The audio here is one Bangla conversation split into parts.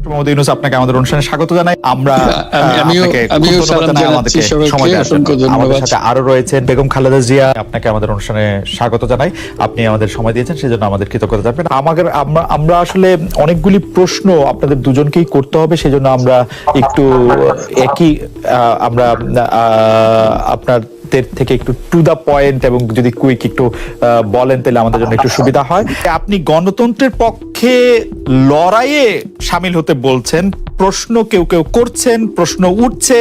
ডক্টর মোহাম্মদ ইউনূস, আপনাকে আমাদের অনুষ্ঠানে স্বাগত জানাই। আমিও সালাম জানাচ্ছি সবাইকে, অসংখ্য ধন্যবাদ। আমাদের সাথে আরো রয়েছেন বেগম খালেদা জিয়া, আপনাকে আমাদের অনুষ্ঠানে স্বাগত জানাই। আপনি আমাদের সময় দিয়েছেন, সেজন্য আমাদের কৃতজ্ঞতা জানাবেন। আমরা আসলে অনেকগুলি প্রশ্ন আপনাদের দুজনকেই করতে হবে, সেজন্য আমরা একটু আপনার থেকে একটু টু দা পয়েন্ট এবং যদি কুইক একটু বলেন তাহলে আমাদের জন্য একটু সুবিধা হয়। আপনি গণতন্ত্রের পক্ষে লড়াইয়ে শামিল হতে বলছেন, প্রশ্ন কেউ করছেন, প্রশ্ন উঠছে,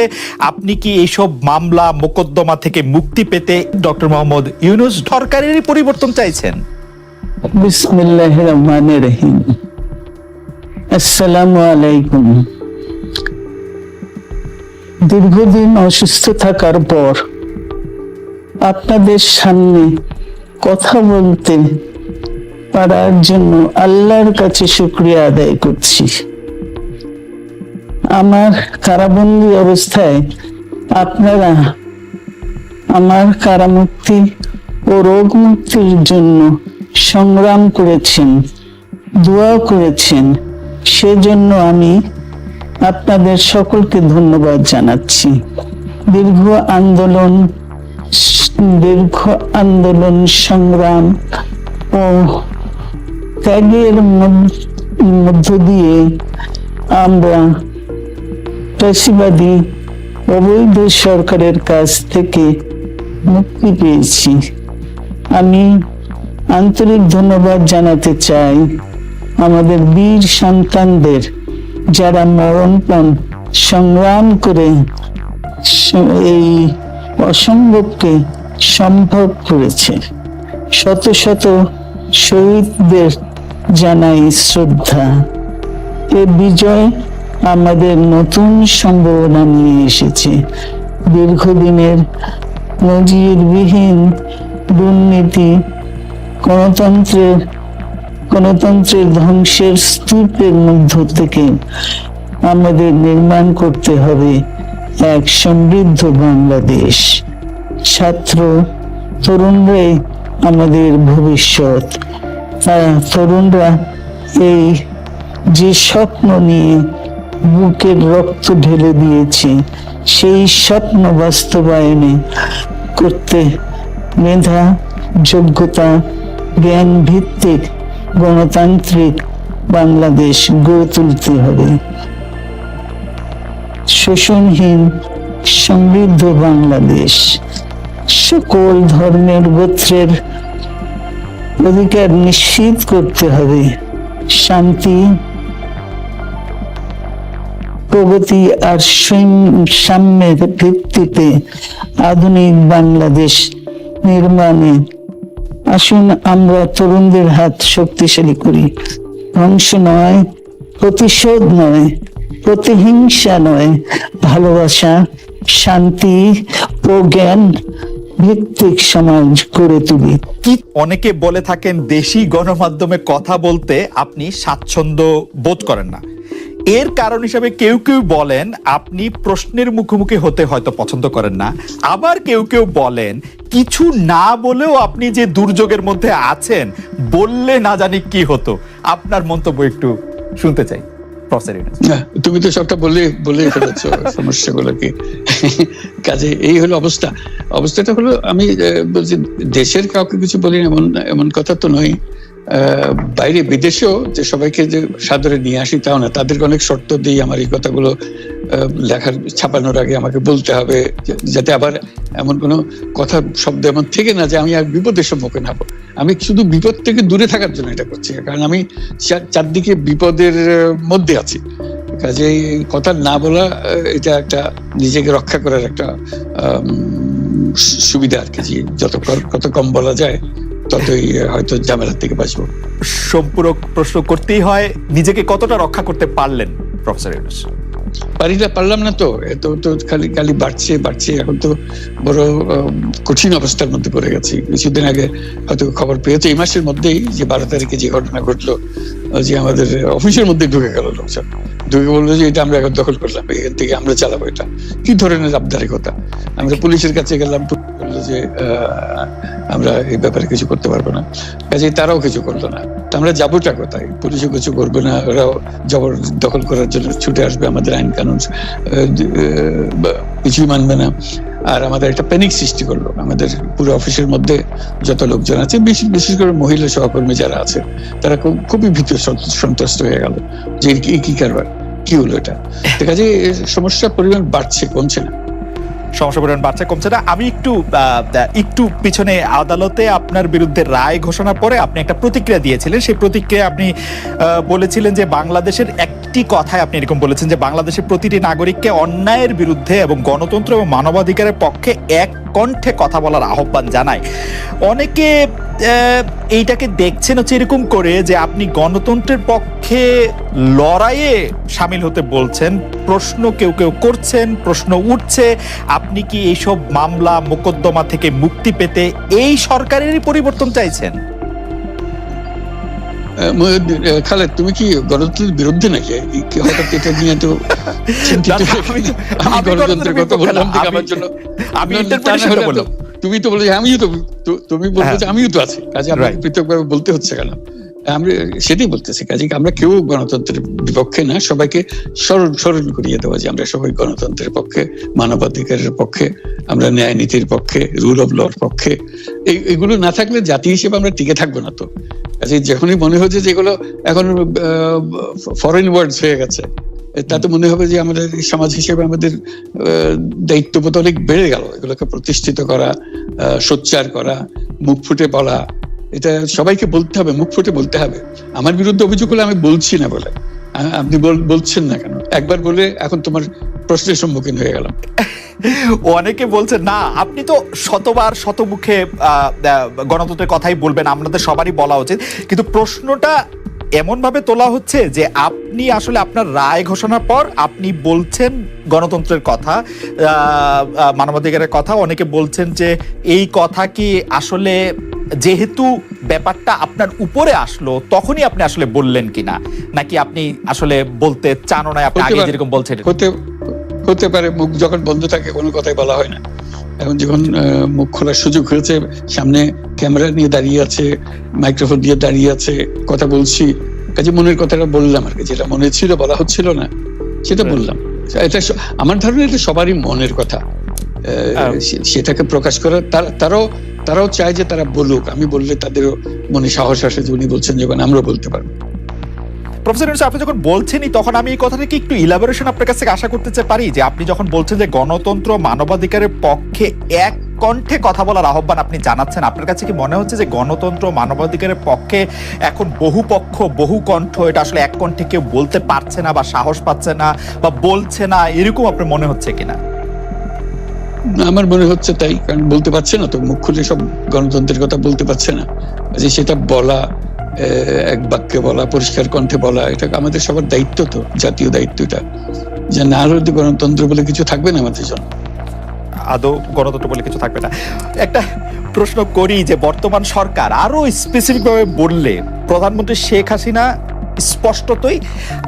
আপনি কি এইসব মামলা মোকদ্দমা থেকে মুক্তি পেতে ডক্টর মোহাম্মদ ইউনূস সরকারেরই পরিবর্তন চাইছেন? বিসমিল্লাহির রহমানির রহিম। আসসালামু আলাইকুম। দীর্ঘদিন অসুস্থ থাকার পর আপনাদের সামনে কথা বলতে পারার জন্য আল্লাহর কাছে শুকরিয়া আদায় করছি। আমার কারাবন্দী অবস্থায় আপনারা আমার কারামুক্তি ও রোগ মুক্তির জন্য সংগ্রাম করেছেন, দোয়া করেছেন, সেজন্য আমি আপনাদের সকলকে ধন্যবাদ জানাচ্ছি। দীর্ঘ আন্দোলন সংগ্রাম ও ত্যাগের মধ্য দিয়ে আমরা ফ্যাসিবাদী অবৈধ সরকারের কাছ থেকে মুক্তি পেয়েছি। আমি আন্তরিক ধন্যবাদ জানাতে চাই আমাদের বীর সন্তানদের, যারা মরণপণ সংগ্রাম করে এই অসম্ভবকে সম্ভব করেছে। শত শত শহীদদের জানাই শ্রদ্ধা। এ বিজয় আমাদের নতুন সম্ভাবনা নিয়ে এসেছে। দীর্ঘদিনের নজিরবিহীন দুর্নীতি, গণতন্ত্রের ধ্বংসের স্তূপের মধ্য থেকে আমাদের নির্মাণ করতে হবে এক সমৃদ্ধ বাংলাদেশ। ছাত্র তরুণরাই আমাদের ভবিষ্যৎ। তরুণরা এই যে স্বপ্ন নিয়ে বুকের রক্ত ঢেলে দিয়েছে, সেই স্বপ্ন বাস্তবায়নে করতে মেধা, যোগ্যতা, জ্ঞান ভিত্তিক গণতান্ত্রিক বাংলাদেশ গড়ে তুলতে হবে। শোষণহীন সমৃদ্ধ বাংলাদেশ। সকল ধর্মের গোত্রের অধিকার নিশ্চিত করতে হবে। শান্তি, প্রগতি আর সাম্যের ভিত্তিতে আধুনিক বাংলাদেশ নির্মাণে আসুন আমরা তরুণদের হাত শক্তিশালী করি। ধ্বংস নয়, প্রতিশোধ নয়, প্রতিহিংসা নয়, ভালোবাসা, শান্তি ও জ্ঞান ভিত্তিক সমাজ গড়ে তুলি। অনেকে বলে থাকেন দেশি গণমাধ্যমে কথা বলতে আপনি স্বাচ্ছন্দ্য বোধ করেন না। এর কারণ হিসেবে কেউ বলেন আপনি প্রশ্নের মুখোমুখি হতে হয়তো পছন্দ করেন না। আবার কেউ বলেন কিছু না বলেও আপনি যে দুর্যোগের মধ্যে আছেন, বললে না জানি কি হতো। আপনার মন্তব্য একটু শুনতে চাই। তুমি তো সবটা বলে ফেলেছ সমস্যাগুলো কি। কাজে এই হলো অবস্থাটা হলো, আমি বলছি দেশের কাউকে কিছু বলি এমন কথা তো নয়। বাইরে বিদেশেও যে সবাইকে যে সাদরে নিয়ে আসি তাও না, তাদেরকে অনেক শর্ত দিই আমার এই কথাগুলো ছাপানোর আগে আমাকে বলতে হবে, যাতে আবার এমন কোনো কথা শব্দ এমন থেকে না যে আমি আর বিপদের সম্মুখীন হবো। আমি শুধু বিপদ থেকে দূরে থাকার জন্য এটা করছি, কারণ আমি চারদিকে বিপদের মধ্যে আছি। কাজে কথা না বলা, এটা একটা নিজেকে রক্ষা করার একটা সুবিধা আর কি। যত কম বলা যায় ততই হয়তো ঝামেলার থেকে বাঁচবো। সম্পূরক প্রশ্ন করতেই হয়, নিজেকে কতটা রক্ষা করতে পারলেন প্রফেসর ইউনূস? পারলাম না তো, তো খালি বাড়ছে। এখন তো বড় কঠিন অবস্থার মধ্যে পড়ে গেছি। কিছুদিন আগে হয়তো খবর পেয়েছে, এই মাসের মধ্যেই যে 12 তারিখে যে ঘটনা ঘটলো, যে আমাদের অফিসের মধ্যে ঢুকে গেল লোকজন। ঢুকে বললো যে এটা আমরা এখন দখল করলাম, এখান থেকে আমরা চালাবো। এটা কি ধরনের আবদারিকতা? আমরা পুলিশের কাছে গেলাম, বললো যে আমরা এই ব্যাপারে কিছু করতে পারবো না। কাজে তারাও কিছু করলো না। তা আমরা যাবোটা কোথায়? পুলিশও কিছু করবে না, ওরাও জবর দখল করার জন্য ছুটে আসবে, আমাদের আইন কানুন কিছুই মানবে না। আর আমাদের একটা প্যানিক সৃষ্টি করলো আমাদের পুরো অফিসের মধ্যে যত লোকজন আছে, বিশেষ করে মহিলা সহকর্মী যারা আছে, তারা খুবই ভীত সন্ত্রস্ত হয়ে গেল যে কি কারবার, কি হলো এটা। দেখা যায় সমস্যার পরিমাণ বাড়ছে, কমছে না। সমস্যা পরিমাণ বাড়ছে, কমছে না। আমি একটু পিছনে আদালতে আপনার বিরুদ্ধে রায় ঘোষণার পরে আপনি একটা প্রতিক্রিয়া দিয়েছিলেন। সেই প্রতিক্রিয়া আপনি বলেছিলেন যে বাংলাদেশের একটি কথায় আপনি এরকম বলেছেন যে বাংলাদেশের প্রতিটি নাগরিককে অন্যায়ের বিরুদ্ধে এবং গণতন্ত্র এবং মানবাধিকারের পক্ষে এক কণ্ঠে কথা বলার আহ্বান জানায়। অনেকে এইটাকে দেখছেন হচ্ছে এরকম করে যে আপনি গণতন্ত্রের পক্ষে লড়াইয়ে সামিল হতে বলছেন। প্রশ্ন কেউ করছেন, প্রশ্ন উঠছে, আপনি কি এইসব মামলা মোকদ্দমা থেকে মুক্তি পেতে এই সরকারেরই পরিবর্তন চাইছেন? খালেদ, তুমি কি গণতন্ত্রের বিরুদ্ধে নাকি? হঠাৎ এটা নিয়ে তো চিন্তিত? আমি গণতন্ত্রের কথা বললাম আমার জন্য, তুমি তো বলে তুমি বলবো যে আমিও তো আছি, কাজে আমাকে পৃথকভাবে বলতে হচ্ছে কেন? আমরা সেটাই বলতেছি, কাজে আমরা কেউ গণতন্ত্রের বিপক্ষে না, সবাইকে স্মরণ করিয়ে দেওয়া যে আমরা সবাই গণতন্ত্রের পক্ষে, মানবাধিকারের পক্ষে, আমরা ন্যায় নীতির পক্ষে, রুল অফ লর পক্ষে। এইগুলো না থাকলে জাতি হিসেবে আমরা টিকে থাকবো না। তো কাজে যখনই মনে হচ্ছে যে এগুলো এখন ফরেন ওয়ার্ডস হয়ে গেছে, তাতে মনে হবে যে আমাদের সমাজ হিসেবে আমাদের দায়িত্ববোধ অনেক বেড়ে গেল। এগুলোকে প্রতিষ্ঠিত করা, সোচ্চার করা, মুখ ফুটে বলা, এটা সবাইকে বলতে হবে, মুখ ফুটে বলতে হবে। আমার বিরুদ্ধে অভিযোগ হলে আমি বলছি না বলে, আপনি বলছেন না কেন? একবার বলে এখন তোমার প্রশ্নের সম্মুখীন হয়ে গেলাম। অনেকে বলছে না, আপনি তো শতবার শতমুখে গণতন্ত্রের কথাই বলবেন, আমাদের সবারই বলা উচিত। কিন্তু প্রশ্নটা এমন ভাবে তোলা হচ্ছে যে আপনি আসলে আপনার রায় ঘোষণার পর আপনি বলছেন গণতন্ত্রের কথা, মানবাধিকারের কথা। অনেকে বলছেন যে এই কথা কি আসলে যেহেতু ব্যাপারটা আপনার উপরে আসলো তখনই আপনি আসলে বললেন কিনা, নাকি আপনি আসলে বলতে চানও না, আপনি আগে যেরকম বলছেন? হতে পারে, মুখ যখন বন্ধ থাকে কোনো কথাই বলা হয় না। এখন যখন মুখ খোলার সুযোগ হয়েছে, সামনে ক্যামেরা নিয়ে দাঁড়িয়ে আছে, মাইক্রোফোন দিয়ে দাঁড়িয়ে আছে, কথা বলছি, কাজে মনের কথাটা বললাম আর কি, যেটা মনে ছিল বলা হচ্ছিল না সেটা বললাম। এটা আমার ধারণা এটা সবারই মনের কথা, সেটাকে প্রকাশ করা। তারাও চায় যে তারা বলুক, আমি বললে তাদেরও মনে সাহস আসে যে উনি বলছেন যখন আমরা বলতে পারবো। প্রফেসর ইউনূস, আপনি যখন বলছেনই তখন আমি এই কথাটাকে একটু ইলাবোরেশন আপনার কাছ থেকে আশা করতে পারি যে আপনি যখন বলছেন যে গণতন্ত্র মানবাধিকারের পক্ষে এক কণ্ঠে কথা বলার আহ্বান আপনি জানাচ্ছেন, আপনার কাছে কি মনে হচ্ছে যে গণতন্ত্র মানবাধিকারের পক্ষে এখন বহু পক্ষ বহু কণ্ঠ, এটা আসলে এক কণ্ঠে কেউ বলতে পারছে না বা সাহস পাচ্ছে না বা বলছে না, এরকম আপনার মনে হচ্ছে কিনা? আমার মনে হচ্ছে তাই, কারণ বলতে পারছে না তো, মুখ খুলে সব গণতন্ত্রের কথা বলতে পারছে না। যে সেটা বলা, এক বাক্যে বলা, পরিষ্কার কণ্ঠে বলা, এটা আমাদের সবার দায়িত্ব, তো জাতীয় দায়িত্ব এটা, যে না হলে গণতন্ত্র বলে কিছু থাকবে না আমাদের জন্য, আদৌ গণতন্ত্র বলে কিছু থাকবে না। একটা প্রশ্ন করি যে বর্তমান সরকার আরো স্পেসিফিক ভাবে বললে, প্রধানমন্ত্রী শেখ হাসিনা স্পষ্টতই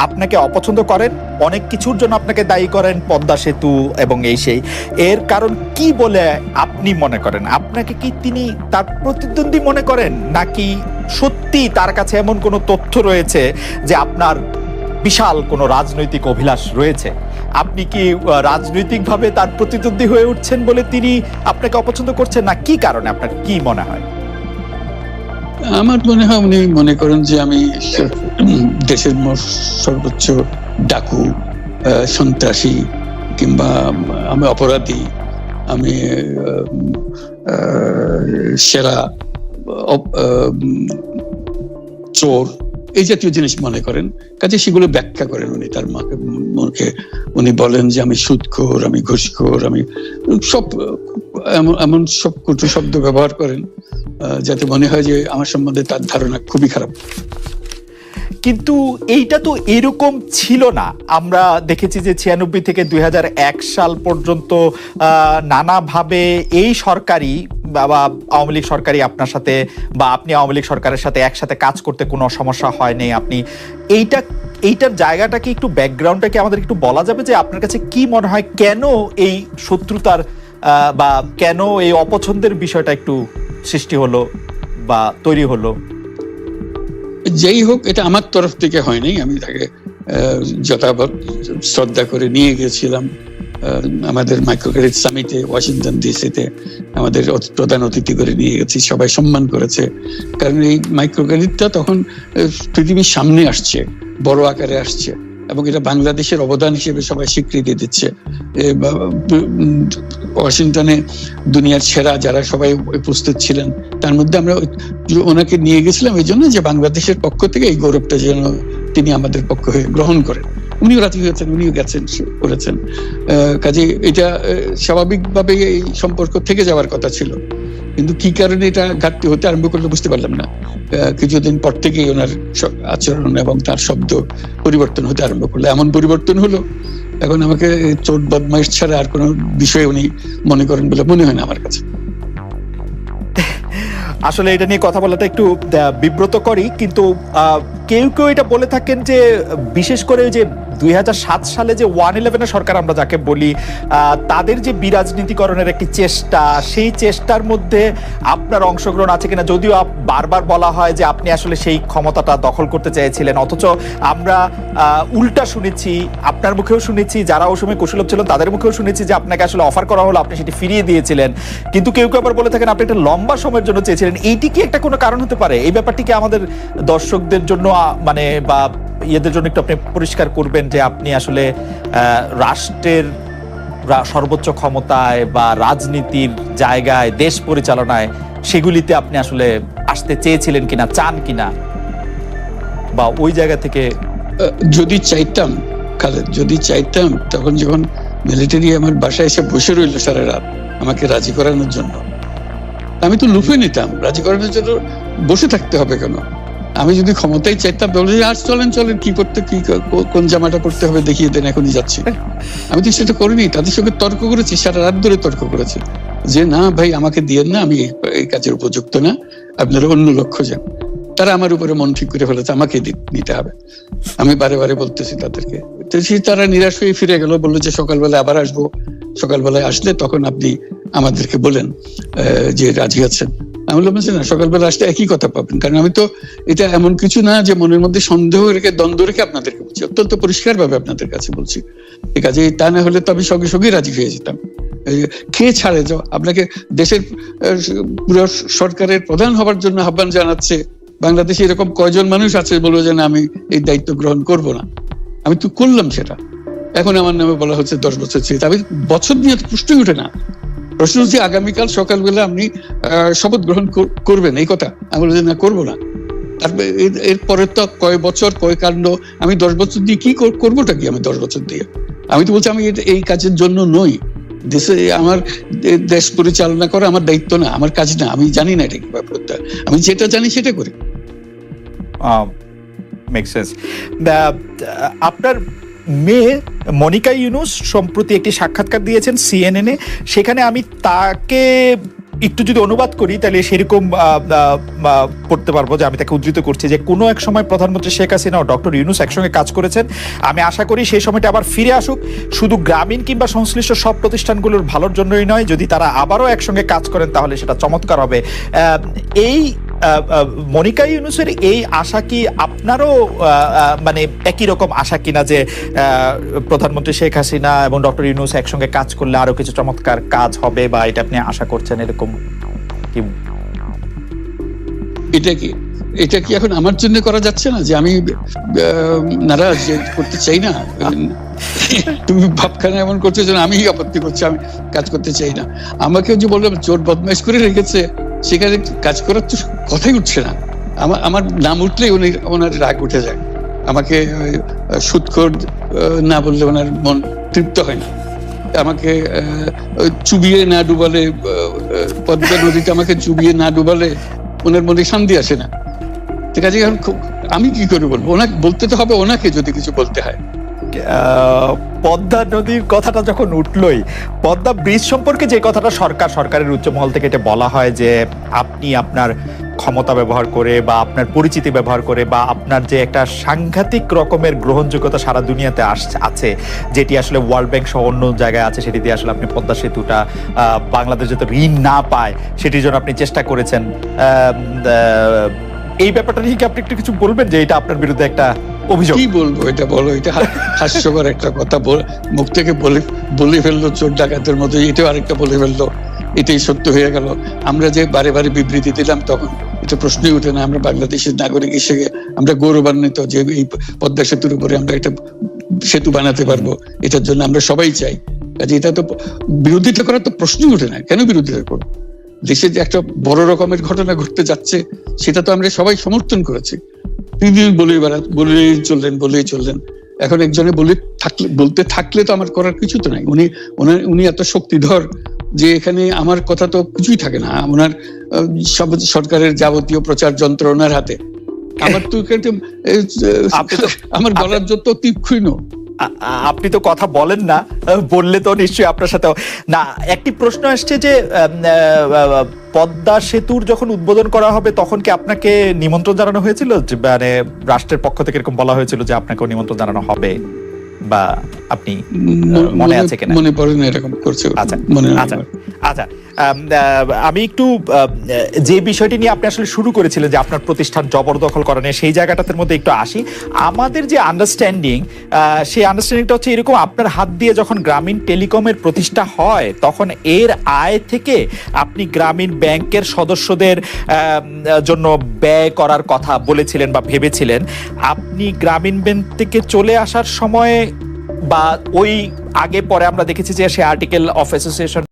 আপনাকে অপছন্দ করেন, অনেক কিছুর জন্য আপনাকে দায়ী করেন, পদ্মা সেতু এবং এই সেই। এর কারণ কি বলে আপনি মনে করেন? আপনাকে কি তিনি তার প্রতিদ্বন্দ্বী মনে করেন, নাকি সত্যি তার কাছে এমন কোনো তথ্য রয়েছে যে আপনার বিশাল কোনো রাজনৈতিক অভিলাষ রয়েছে? আপনি কি রাজনৈতিকভাবে তার প্রতিদ্বন্দ্বী হয়ে উঠছেন বলে তিনি আপনাকে অপছন্দ করছেন, না কি কারণে? আপনার কি মনে হয়? আমার মনে হয় উনি মনে করেন যে আমি দেশের সর্বোচ্চ ডাকু, সন্ত্রাসী, কিংবা আমি অপরাধী, আমি সেরা চোর, এই জাতীয় জিনিস মনে করেন। কাজে সেগুলো ব্যাখ্যা করেন উনি তার মনকে। উনি বলেন যে আমি সুদখোর, আমি ঘুষখোর, আমি সব এমন সব কটু শব্দ ব্যবহার করেন যাতে মনে হয় যে আমার সম্বন্ধে তার ধারণা খুবই খারাপ। কিন্তু এইটা তো এরকম ছিল না। আমরা দেখেছি যে 96 থেকে 2001 সাল পর্যন্ত নানাভাবে এই সরকারি বা আওয়ামী লীগ সরকারই আপনার সাথে বা আপনি আওয়ামী লীগ সরকারের সাথে একসাথে কাজ করতে কোনো সমস্যা হয়নি। আপনি এইটার জায়গাটাকে একটু ব্যাকগ্রাউন্ডটাকে আমাদের একটু বলা যাবে যে আপনার কাছে কি মনে হয় কেন এই শত্রুতার বা কেন এই অপছন্দের বিষয়টা একটু সৃষ্টি হলো বা তৈরি হলো? যেই হোক, এটা আমার তরফ থেকে হয়নি। আমি তাকে যথাবৎ শ্রদ্ধা করে নিয়ে গেছিলাম আমাদের মাইক্রো ক্রেডিট সামিটে ওয়াশিংটন ডিসিতে। আমাদের প্রধান অতিথি করে নিয়ে গেছি, সবাই সম্মান করেছে। কারণ এই মাইক্রো ক্রেডিটটা তখন পৃথিবীর সামনে আসছে, বড় আকারে আসছে, এবং এটা বাংলাদেশের অবদান হিসেবে সবাই স্বীকৃতি দিচ্ছে। ওয়াশিংটনে দুনিয়ার সেরা যারা সবাই উপস্থিত ছিলেন, তার মধ্যে আমরা ওনাকে নিয়ে গেছিলাম এই জন্য যে বাংলাদেশের পক্ষ থেকে এই গৌরবটা যেন তিনি আমাদের পক্ষ হয়ে গ্রহণ করেন। উনিও রাজি হয়েছেন, উনিও গেছেন, করেছেন। কাজে এটা স্বাভাবিকভাবে এই সম্পর্ক থেকে যাওয়ার কথা ছিল, কিন্তু কি কারণে এটা ঘাটতি হতে আরম্ভ করলো বুঝতে পারলাম না। কিছুদিন পর থেকেই ওনার আচরণ এবং তার শব্দ পরিবর্তন হতে আরম্ভ করলো। এমন পরিবর্তন হলো এখন আমাকে চোট বদমাইশ ছাড়া আর কোনো বিষয় উনি মনে করেন বলে মনে হয় না আমার কাছে। আসলে এটা নিয়ে কথা বলাটা একটু বিব্রতকরই, কিন্তু কেউ কেউ এটা বলে থাকেন যে বিশেষ করে যে 2007 সালে যে 111 সরকার আমরা যাকে বলি, তাদের যে বিরাজনীতিকরণের একটি চেষ্টা, সেই চেষ্টার মধ্যে আপনার অংশগ্রহণ আছে কিনা। যদিও বারবার বলা হয় যে আপনি আসলে সেই ক্ষমতাটা দখল করতে চেয়েছিলেন, অথচ আমরা উল্টা শুনেছি, আপনার মুখেও শুনেছি, যারা ওই সময় কুশলভ ছিলেন তাদের মুখেও শুনেছি যে আপনাকে আসলে অফার করা হলো, আপনি সেটি ফিরিয়ে দিয়েছিলেন। কিন্তু কেউ কেউ আবার বলে থাকেন আপনি একটা লম্বা সময়ের জন্য চেয়েছিলেন। এইটি কি একটা কোনো কারণ হতে পারে? এই ব্যাপারটিকে আমাদের দর্শকদের জন্য মানে বা ইয়েদের জন্য একটু আপনি পরিষ্কার করবেন যে আপনি আসলে রাষ্ট্রের সর্বোচ্চ ক্ষমতায় বা রাজনীতির জায়গায়, দেশ পরিচালনায়, সেগুলিতে আপনি আসলে আসতে চেয়েছিলেন কিনা, চান কিনা, বা ওই জায়গা থেকে? যদি চাইতাম খালেদ, যদি চাইতাম, তখন যখন মিলিটারি আমার বাসায় এসে বসে রইল সারা রাত আমাকে রাজি করানোর জন্য, আমি তো লুফে নিতাম। রাজি করানোর জন্য বসে থাকতে হবে কেন? আমি যদি ক্ষমতায় চাইতাম বলে আর চলেন চলেন, কি করতে, কি কোন জামাটা পড়তে হবে দেখিয়ে দেন, এখনই যাচ্ছি। আমি তো সেটা করিনি। তাদের সঙ্গে তর্ক করেছি, সারা রাত ধরে তর্ক করেছি যে না ভাই, আমাকে দিয়েন না, আমি এই কাজের উপযুক্ত না, আপনারা অন্য লক্ষ্য যান। তারা আমার উপরে মন ঠিক করে ফেলেছে আমাকে নিতে হবে। আমি বারে বারে বলতেছি তাদেরকে, তারা নিরাশ হয়ে ফিরে গেল, বললো যে সকালবেলা আবার আসবো, সকালবেলায় আসলে তখন আপনি আমাদেরকে বলেন যে রাজি আছেন। আমি বললাম না, সকালবেলা আসলে একই কথা পাবেন। কারণ আমি তো এটা এমন কিছু না যে মনের মধ্যে সন্দেহ রেখে, দ্বন্দ্ব রেখে আপনাদেরকে বলছি, অত্যন্ত পরিষ্কার ভাবে আপনাদের কাছে বলছি। ঠিক আছে, তা না হলে তো আমি সঙ্গে সঙ্গে রাজি হয়ে যেতাম। কে ছাড়ে যাও আপনাকে? দেশের পুরো সরকারের প্রধান হবার জন্য আহ্বান জানাচ্ছে বাংলাদেশে এরকম কয়জন মানুষ আছে বলবো যে না, আমি এই দায়িত্ব গ্রহণ করব না? আমি তো করলাম সেটা। এখন আমার নামে বলা হচ্ছে 10 বছর ছিল। আমি বছর নিয়ে প্রশ্নই উঠে না। প্রশ্ন হচ্ছে আগামীকাল সকালবেলা আপনি শপথ গ্রহণ করবেন, এই কথা। আমি বলছি না, করবো না। তারপরে এরপরে তো কয় বছর, কয় কাণ্ড। আমি 10 বছর দিয়ে কি করবোটা কি? আমি 10 বছর দিয়ে, আমি তো বলছি আমি এই কাজের জন্য নই। দেশে আমার দেশ পরিচালনা করা আমার দায়িত্ব না, আমার কাজ না। আমি জানি না এটা কিভাবে করতে হয়। আমি যেটা জানি সেটা করি। Make sense. আপনার মেয়ে মনিকা ইউনুস সম্প্রতি একটি সাক্ষাৎকার দিয়েছেন CNN-এ। সেখানে আমি তাকে একটু যদি অনুবাদ করি তাহলে সেরকম পড়তে পারবো যে আমি তাকে উদ্ধৃত করছি যে কোনো এক সময় প্রধানমন্ত্রী শেখ হাসিনা ও ডক্টর ইউনুস একসঙ্গে কাজ করেছেন। আমি আশা করি সেই সময়টা আবার ফিরে আসুক, শুধু গ্রামীণ কিংবা সংশ্লিষ্ট সব প্রতিষ্ঠানগুলোর ভালোর জন্যই নয়। যদি তারা আবারও একসঙ্গে কাজ করেন তাহলে সেটা চমৎকার হবে। এই মনিকা ইউনুসের এই আশা কি আপনারও মানে একই রকম আশা কিনা যে প্রধানমন্ত্রী শেখ হাসিনা এবং ডক্টর ইউনুস একসঙ্গে কাজ করলে আরো কিছু চমৎকার কাজ হবে, বা এটা আপনি আশা করছেন এরকম কি? এটা কি এখন আমার জন্য করা যাচ্ছে না যে আমি নারাজ করতে চাই না? তুমি ভাবখানা এমন করছো যেন আমি আপত্তি করছি, আমি কাজ করতে চাই না। আমাকে যে বললাম চোর বদমাইশ করে রেখেছে, সেখানে কাজ করার তো কথাই উঠছে না। আমার নাম উঠলেই ওনার রাগ উঠে যায়। আমাকে সুদখোর না বললে ওনার মন তৃপ্ত হয় না। আমাকে চুবিয়ে না ডুবালে, পদ্মা নদীতে আমাকে চুবিয়ে না ডুবালে ওনার মনে শান্তি আসে না। ঠিক আছে, এখন আমি কি করে বলবো? ওনাকে বলতে তো হবে, ওনাকে যদি কিছু বলতে হয়। পদ্মা নদীর কথাটা যখন উঠলই, পদ্মা ব্রিজ সম্পর্কে যে কথাটা সরকারের উচ্চ মহল থেকে এটা বলা হয় যে আপনি আপনার ক্ষমতা ব্যবহার করে বা আপনার পরিচিতি ব্যবহার করে বা আপনার যে একটা সাংঘাতিক রকমের গ্রহণযোগ্যতা সারা দুনিয়াতে আছে, যেটি আসলে ওয়ার্ল্ড ব্যাংক সহ অন্য জায়গায় আছে, সেটি দিয়ে আসলে আপনি পদ্মা সেতুটা বাংলাদেশ যাতে ঋণ না পায় সেটির জন্য আপনি চেষ্টা করেছেন। এই ব্যাপারটা নিয়ে কি আপনি একটু কিছু বলবেন, যে এটা আপনার বিরুদ্ধে একটা অভিযোগ? কি বলবো, এটা বলো, এটা হাস্যকর একটা কথা মুখ থেকে বলে ফেললো চোর ডাকাতের মতো, এটাও আরেকটা বলে ফেললো, এটাই সত্য হয়ে গেল। আমরা যে বারে বারে বিবৃতি দিলাম তখন এটা প্রশ্নই ওঠে না। আমরা বাংলাদেশের নাগরিক হিসেবে আমরা গৌরবান্বিত যে এই পদ্মা সেতুর উপরে আমরা একটা সেতু বানাতে পারবো, এটার জন্য আমরা সবাই চাই। কাজে এটা তো বিরোধিতা করার তো প্রশ্নই ওঠে না। কেন বিরোধিতা করবো? দেশে যে একটা বড় রকমের ঘটনা ঘটতে যাচ্ছে সেটা তো আমরা সবাই সমর্থন করেছি। তিনি বলেই চললেন। এখন একজনে বলতে থাকলে তো আমার করার কিছু তো নাই। উনি এত শক্তিধর যে এখানে আমার কথা তো কিছুই থাকে না। ওনার সব সরকারের যাবতীয় প্রচার যন্ত্র ওনার হাতে। আমার তো আমার গলার যত তীক্ষ্ণ। আপনি তো কথা বলেন না, বললে তো নিশ্চয়ই আপনার সাথে না। একটি প্রশ্ন আসছে যে পদ্মা সেতুর যখন উদ্বোধন করা হবে তখন কি আপনাকে নিমন্ত্রণ জানানো হয়েছিল? মানে রাষ্ট্রের পক্ষ থেকে এরকম বলা হয়েছিল যে আপনাকেও নিমন্ত্রণ জানানো হবে, বা আপনি মনে আছে কিনা? মনে পড়ে না এরকম করছে। আচ্ছা, আমি একটু যে বিষয়টি নিয়ে আপনি আসলে শুরু করেছিলেন যে আপনার প্রতিষ্ঠান জবরদখল করা নিয়ে, সেই জায়গাটার মধ্যে একটু আসি। আমাদের যে আন্ডারস্ট্যান্ডিং, সেই আন্ডারস্ট্যান্ডিংটা হচ্ছে এরকম: আপনার হাত দিয়ে যখন গ্রামীণ টেলিকমের প্রতিষ্ঠা হয় তখন এর আয় থেকে আপনি গ্রামীণ ব্যাংকের সদস্যদের জন্য ব্যয় করার কথা বলেছিলেন বা ভেবেছিলেন। আপনি গ্রামীণ ব্যাংক থেকে চলে আসার সময় বা ওই আগে পরে আমরা দেখেছি যে সে আর্টিকেল অফ অ্যাসোসিয়েশন